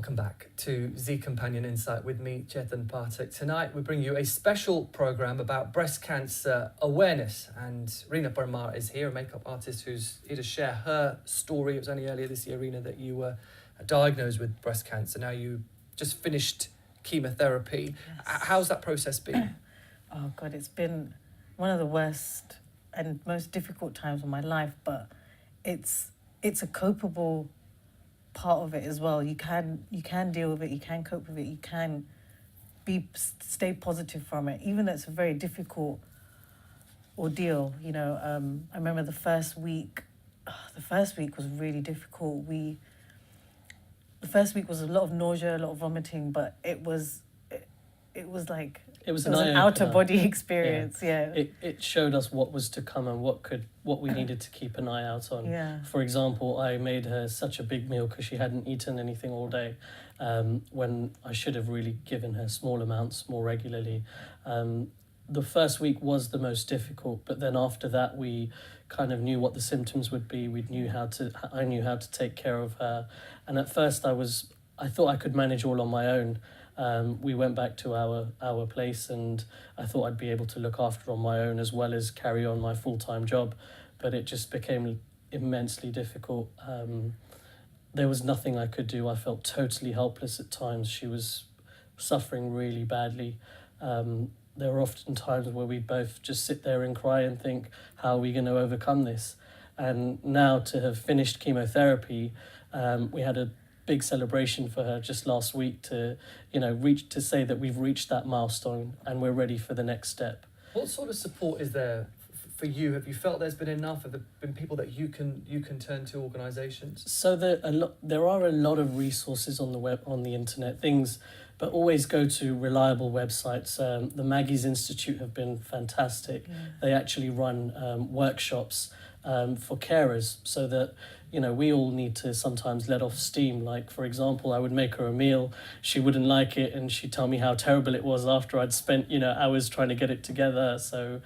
Welcome back to Zee Companion Insight with me, Chetan Pathak. Tonight we bring you a special programme about breast cancer awareness, and Reena Parmar is here, a makeup artist who's here to share her story. It was only earlier this year, Reena, that you were diagnosed with breast cancer. Now you just finished chemotherapy. Yes. How's that process been? Oh God, it's been one of the worst and most difficult times of my life, but it's a copable part of it as well. You can deal with it, you can cope with it, you can stay positive from it, even though it's a very difficult ordeal. You know, I remember the first week was really difficult. The first week was a lot of nausea, a lot of vomiting, but it was like it was an outer body experience. Yeah. It showed us what was to come and what we needed to keep an eye out on. Yeah. For example, I made her such a big meal because she hadn't eaten anything all day, when I should have really given her small amounts more regularly. The first week was the most difficult, but then after that we kind of knew what the symptoms would be. I knew how to take care of her, and at first I thought I could manage all on my own. We went back to our place, and I thought I'd be able to look after her on my own as well as carry on my full-time job, but it just became immensely difficult. There was nothing I could do. I felt totally helpless at times. She was suffering really badly. There were often times where we both just sit there and cry and think, how are we going to overcome this? And now to have finished chemotherapy, we had a big celebration for her just last week to say that we've reached that milestone and we're ready for the next step. What sort of support is there for you? Have you felt there's been enough? Have there been people that you can turn to, organisations? So there are a lot of resources on the web, on the internet, but always go to reliable websites. The Maggie's Institute have been fantastic. Yeah. They actually run workshops for carers, so that we all need to sometimes let off steam. Like, for example, I would make her a meal, she wouldn't like it, and she'd tell me how terrible it was after I'd spent hours trying to get it together. So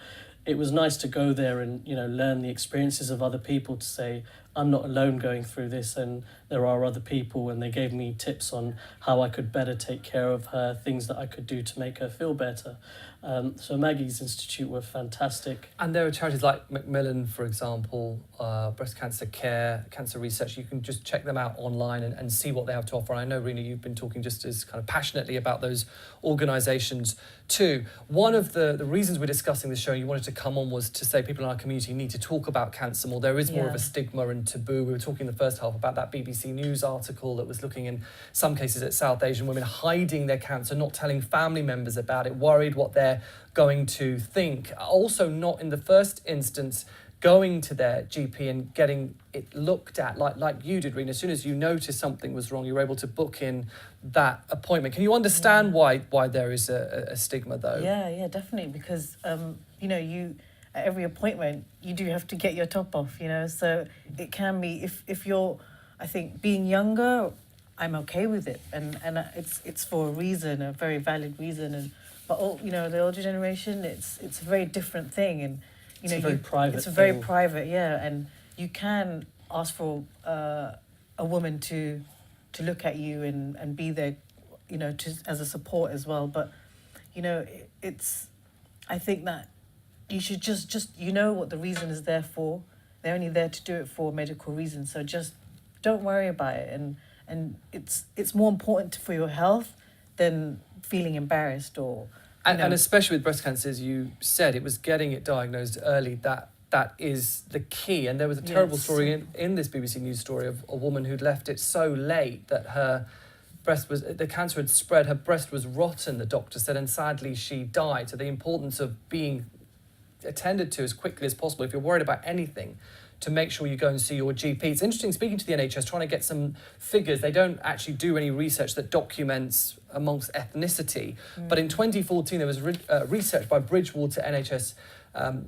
it was nice to go there and learn the experiences of other people, to say I'm not alone going through this, and there are other people, and they gave me tips on how I could better take care of her, things that I could do to make her feel better. So Maggie's Institute were fantastic. And there are charities like Macmillan, for example, Breast Cancer Care, Cancer Research. You can just check them out online and see what they have to offer. And I know, Reena, you've been talking just as kind of passionately about those organisations too. One of the reasons we're discussing this show, you wanted to come on, was to say people in our community need to talk about cancer more. There is more of a stigma and taboo. We were talking in the first half about that BBC News article that was looking in some cases at South Asian women hiding their cancer, not telling family members about it, worried what they're going to think. Also, not in the first instance going to their GP and getting it looked at like you did, Reena. As soon as you noticed something was wrong, you were able to book in that appointment. Can you understand why there is a stigma, though? Yeah, definitely, because you at every appointment you do have to get your top off, so it can be, if you're, I think, being younger, I'm okay with it, and it's for a reason, a very valid reason, but the older generation, it's a very different thing, and it's a very private. It's a very private, and you can ask for a woman to look at you and be there, as a support as well. But I think that you should just what the reason is there for. They're only there to do it for medical reasons, so just don't worry about it, and it's more important for your health than feeling embarrassed or. And especially with breast cancer, as you said, it was getting it diagnosed early that is the key. And there was a terrible story in this BBC News story of a woman who'd left it so late that the cancer had spread, her breast was rotten, the doctor said, and sadly she died. So the importance of being attended to as quickly as possible, if you're worried about anything, to make sure you go and see your GP. It's interesting speaking to the NHS, trying to get some figures. They don't actually do any research that documents amongst ethnicity. But in 2014, there was research by Bridgewater NHS,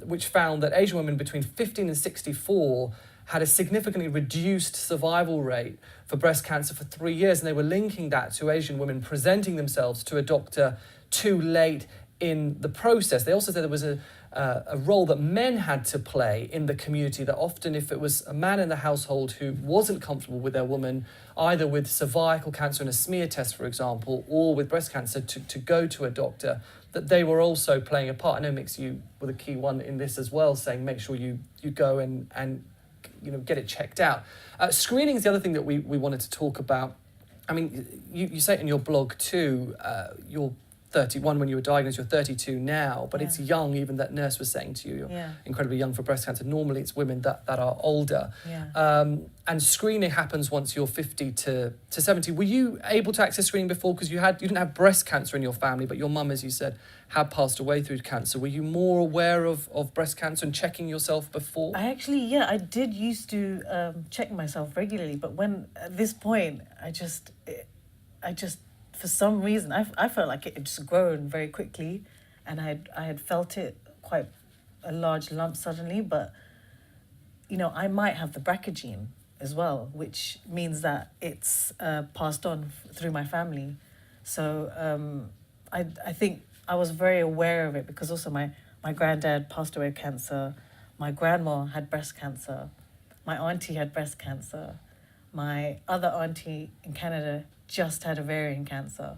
which found that Asian women between 15 and 64 had a significantly reduced survival rate for breast cancer for 3 years. And they were linking that to Asian women presenting themselves to a doctor too late in the process. They also said there was a role that men had to play in the community, that often if it was a man in the household who wasn't comfortable with their woman, either with cervical cancer and a smear test, for example, or with breast cancer, to go to a doctor, that they were also playing a part. I know, Mix, you were the key one in this as well, saying make sure you go and get it checked out. Screening is the other thing that we wanted to talk about. I mean, you say it in your blog too, you're 31 when you were diagnosed, you're 32 now, but it's young. Even that nurse was saying to you, you're incredibly young for breast cancer. Normally it's women that are older. And screening happens once you're 50 to 70. Were you able to access screening before? Because you didn't have breast cancer in your family, but your mum, as you said, had passed away through cancer. Were you more aware of breast cancer and checking yourself before? I did used to check myself regularly, but when at this point, I just for some reason, I felt like it had just grown very quickly, and I had felt it quite a large lump suddenly. But I might have the BRCA gene as well, which means that it's passed on through my family. So I think I was very aware of it, because also my granddad passed away of cancer, my grandma had breast cancer, my auntie had breast cancer, my other auntie in Canada just had ovarian cancer.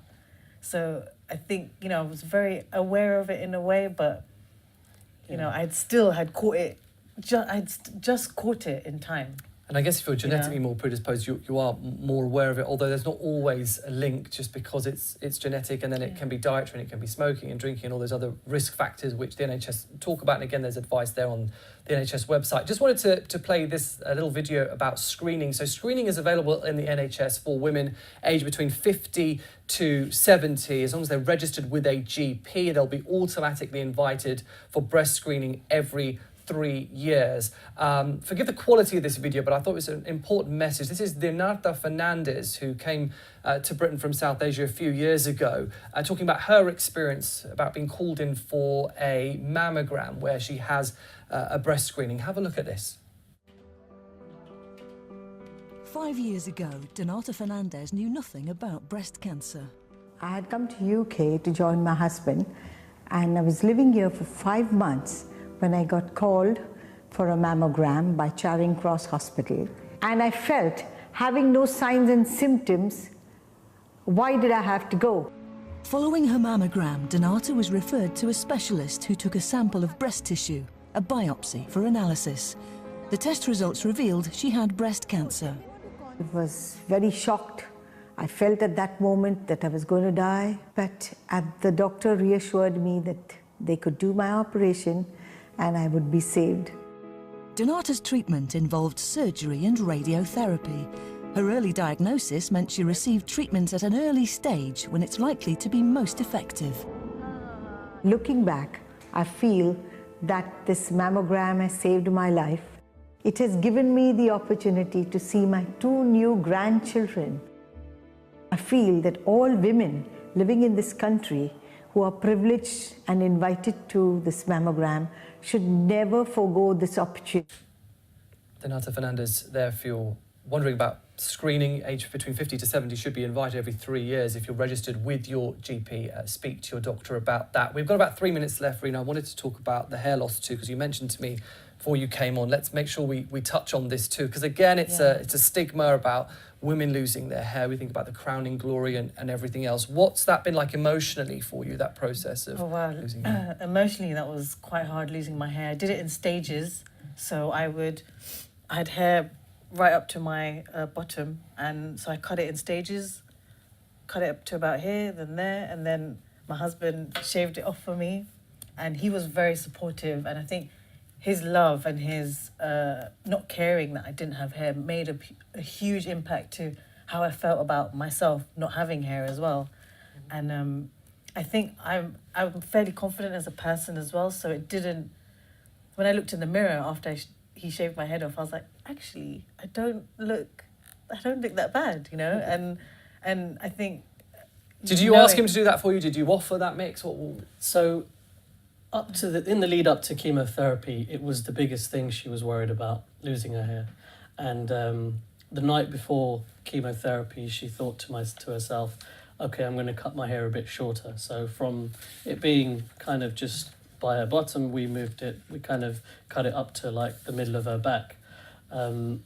So I think, I was very aware of it in a way, but, I'd still had caught it, I'd just caught it in time. And I guess if you're genetically more predisposed, you are more aware of it, although there's not always a link just because it's genetic, and then it can be dietary, and it can be smoking and drinking and all those other risk factors which the NHS talk about. And again, there's advice there on the NHS website. Just wanted to play this little video about screening. So screening is available in the NHS for women aged between 50 to 70. As long as they're registered with a GP, they'll be automatically invited for breast screening every 3 years. Forgive the quality of this video, but I thought it was an important message. This is Reena Fernandez, who came to Britain from South Asia a few years ago, talking about her experience about being called in for a mammogram where she has a breast screening. Have a look at this. 5 years ago, Reena Fernandez knew nothing about breast cancer. I had come to UK to join my husband, and I was living here for 5 months when I got called for a mammogram by Charing Cross Hospital. And I felt, having no signs and symptoms, why did I have to go? Following her mammogram, Reena was referred to a specialist who took a sample of breast tissue, a biopsy, for analysis. The test results revealed she had breast cancer. I was very shocked. I felt at that moment that I was going to die, but the doctor reassured me that they could do my operation and I would be saved. Renata's treatment involved surgery and radiotherapy. Her early diagnosis meant she received treatment at an early stage when it's likely to be most effective. Looking back, I feel that this mammogram has saved my life. It has given me the opportunity to see my 2 new grandchildren. I feel that all women living in this country who are privileged and invited to this mammogram should never forego this opportunity. Reena Fernandez there, if you're wondering about screening, aged between 50 to 70 should be invited every 3 years. If you're registered with your GP, speak to your doctor about that. We've got about 3 minutes left, Reena. I wanted to talk about the hair loss too, because you mentioned to me before you came on. Let's make sure we touch on this too, because again, it's a stigma about women losing their hair. We think about the crowning glory and everything else. What's that been like emotionally for you, that process of losing your hair? Emotionally, that was quite hard, losing my hair. I did it in stages. So I had hair right up to my bottom, and so I cut it in stages, cut it up to about here, then there, and then my husband shaved it off for me, and he was very supportive, and I think his love and his not caring that I didn't have hair made a huge impact to how I felt about myself not having hair as well. And I think I'm fairly confident as a person as well, so it didn't, when I looked in the mirror after he shaved my head off, I was like, actually, I don't look that bad, and I think... Did you ask him to do that for you? Did you offer that mix? So in the lead up to chemotherapy, it was the biggest thing she was worried about, losing her hair. And the night before chemotherapy, she thought to herself, okay, I'm going to cut my hair a bit shorter. So from it being kind of just by her bottom, we kind of cut it up to like the middle of her back. And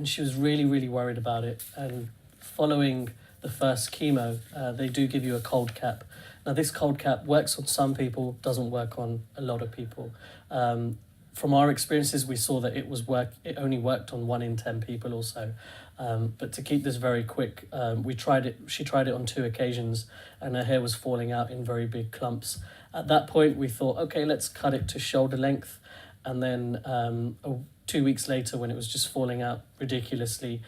she was really, really worried about it. And following the first chemo, they do give you a cold cap. Now, this cold cap works on some people, doesn't work on a lot of people. From our experiences, we saw that it only worked on 1 in 10 people or so. But to keep this very quick, she tried it on 2 occasions, and her hair was falling out in very big clumps. At that point, we thought, okay, let's cut it to shoulder length. And then 2 weeks later, when it was just falling out ridiculously,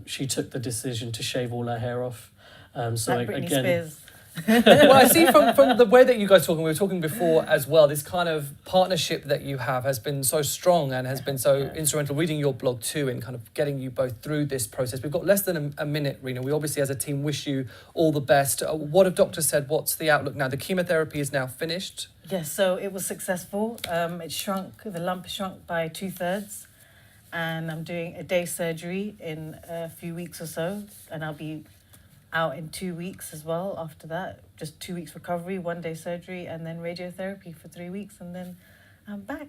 she took the decision to shave all her hair off. So Like Britney again, Spears. Well, I see from the way that you guys talking, we were talking before as well, this kind of partnership that you have has been so strong and has been so instrumental, reading your blog too, in kind of getting you both through this process. We've got less than a minute, Reena. We obviously as a team wish you all the best. What have doctors said? What's the outlook now? The chemotherapy is now finished. Yes, so it was successful. It shrunk, the lump shrunk by 2/3, and I'm doing a day surgery in a few weeks or so, and I'll be out in 2 weeks as well after that. Just 2 weeks recovery, 1 day surgery, and then radiotherapy for 3 weeks, and then I'm back.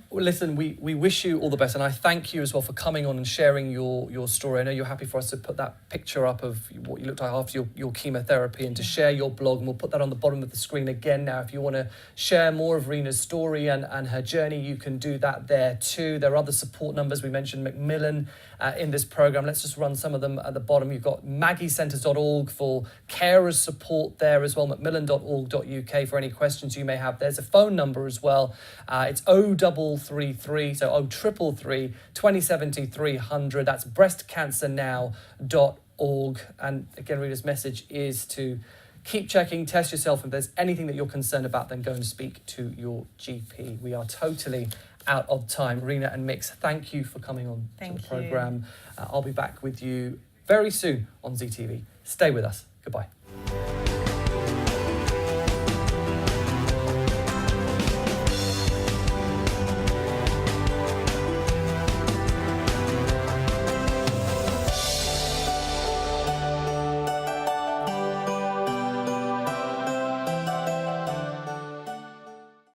Well, listen, we wish you all the best, and I thank you as well for coming on and sharing your story. I know you're happy for us to put that picture up of what you looked like after your chemotherapy and to share your blog, and we'll put that on the bottom of the screen again now. If you want to share more of Reena's story and her journey, you can do that there too. There are other support numbers. We mentioned Macmillan in this programme. Let's just run some of them at the bottom. You've got maggiecentres.org for carers support there as well, macmillan.org.uk for any questions you may have. There's a phone number as well. It's 0333, so 0333 2070 300. That's breastcancernow.org. And again, Reena's message is to keep checking, test yourself. If there's anything that you're concerned about, then go and speak to your GP. We are totally out of time. Reena and Mix, thank you for coming on to the programme. I'll be back with you very soon on Zee TV. Stay with us. Goodbye.